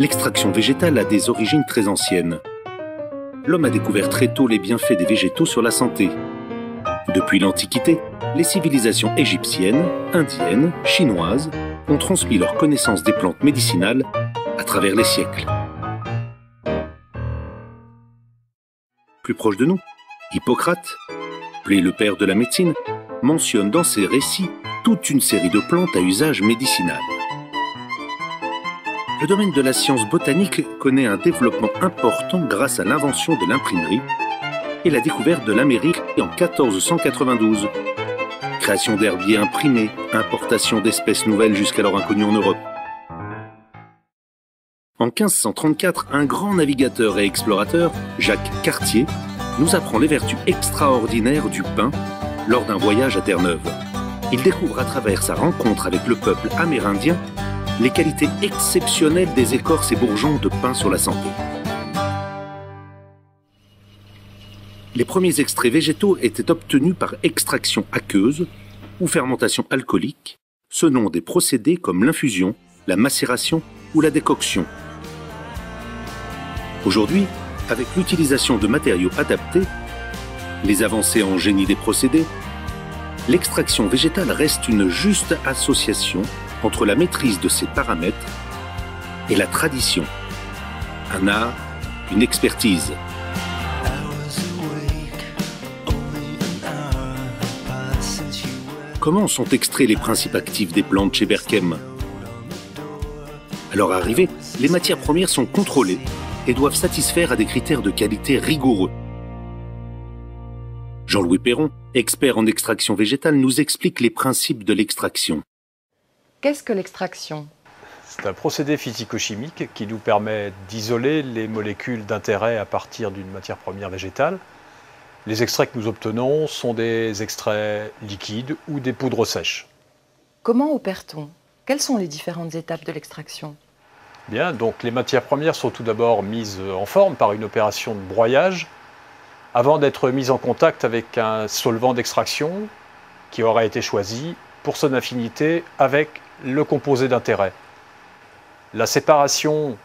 L'extraction végétale a des origines très anciennes. L'homme a découvert très tôt les bienfaits des végétaux sur la santé. Depuis l'Antiquité, les civilisations égyptiennes, indiennes, chinoises ont transmis leur connaissance des plantes médicinales à travers les siècles. Plus proche de nous, Hippocrate, appelé le père de la médecine, mentionne dans ses récits toute une série de plantes à usage médicinal. Le domaine de la science botanique connaît un développement important grâce à l'invention de l'imprimerie et la découverte de l'Amérique en 1492. Création d'herbiers imprimés, importation d'espèces nouvelles jusqu'alors inconnues en Europe. En 1534, un grand navigateur et explorateur, Jacques Cartier, nous apprend les vertus extraordinaires du pin lors d'un voyage à Terre-Neuve. Il découvre à travers sa rencontre avec le peuple amérindien les qualités exceptionnelles des écorces et bourgeons de pin sur la santé. Les premiers extraits végétaux étaient obtenus par extraction aqueuse ou fermentation alcoolique, selon des procédés comme l'infusion, la macération ou la décoction. Aujourd'hui, avec l'utilisation de matériaux adaptés, les avancées en génie des procédés, l'extraction végétale reste une juste association entre la maîtrise de ses paramètres et la tradition. Un art, une expertise. Comment sont extraits les principes actifs des plantes chez Berchem? À leur arrivée, les matières premières sont contrôlées et doivent satisfaire à des critères de qualité rigoureux. Jean-Louis Perron, expert en extraction végétale, nous explique les principes de l'extraction. Qu'est-ce que l'extraction? C'est un procédé physico-chimique qui nous permet d'isoler les molécules d'intérêt à partir d'une matière première végétale. Les extraits que nous obtenons sont des extraits liquides ou des poudres sèches. Comment opère-t-on? Quelles sont les différentes étapes de l'extraction? Bien, donc les matières premières sont tout d'abord mises en forme par une opération de broyage avant d'être mises en contact avec un solvant d'extraction qui aura été choisi pour son affinité avec le composé d'intérêt. La séparation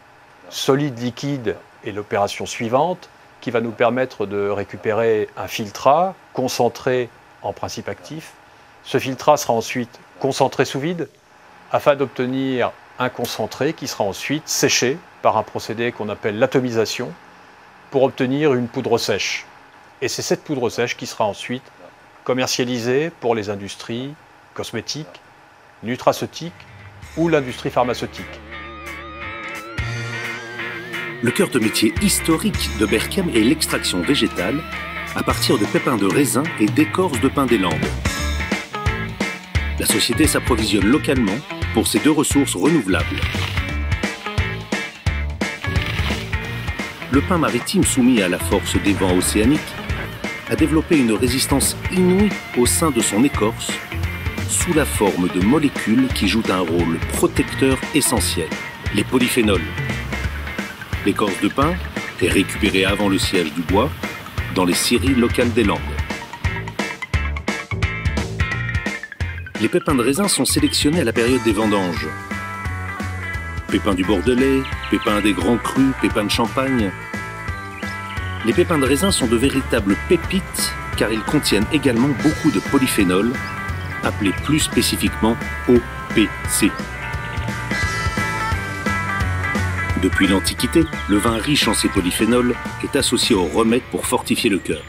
solide-liquide est l'opération suivante qui va nous permettre de récupérer un filtrat concentré en principe actif. Ce filtrat sera ensuite concentré sous vide afin d'obtenir un concentré qui sera ensuite séché par un procédé qu'on appelle l'atomisation pour obtenir une poudre sèche. Et c'est cette poudre sèche qui sera ensuite commercialisée pour les industries cosmétiques, nutraceutiques ou l'industrie pharmaceutique. Le cœur de métier historique de Berchem est l'extraction végétale à partir de pépins de raisin et d'écorce de pin des Landes. La société s'approvisionne localement pour ces deux ressources renouvelables. Le pin maritime soumis à la force des vents océaniques a développé une résistance inouïe au sein de son écorce sous la forme de molécules qui jouent un rôle protecteur essentiel, les polyphénols. L'écorce de pin est récupérée avant le sciage du bois dans les scieries locales des Landes. Les pépins de raisin sont sélectionnés à la période des vendanges. Pépins du Bordelais, pépins des Grands Crus, pépins de Champagne. Les pépins de raisin sont de véritables pépites car ils contiennent également beaucoup de polyphénols, appelés plus spécifiquement OPC. Depuis l'Antiquité, le vin riche en ces polyphénols est associé aux remèdes pour fortifier le cœur.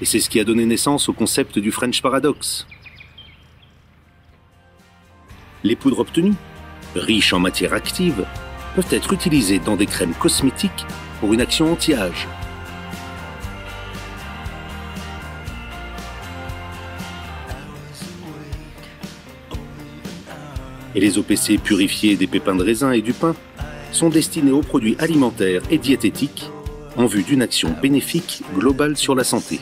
Et c'est ce qui a donné naissance au concept du French Paradox. Les poudres obtenues, riches en matières actives, peuvent être utilisées dans des crèmes cosmétiques pour une action anti-âge. Et les OPC purifiés des pépins de raisin et du pin sont destinés aux produits alimentaires et diététiques en vue d'une action bénéfique globale sur la santé.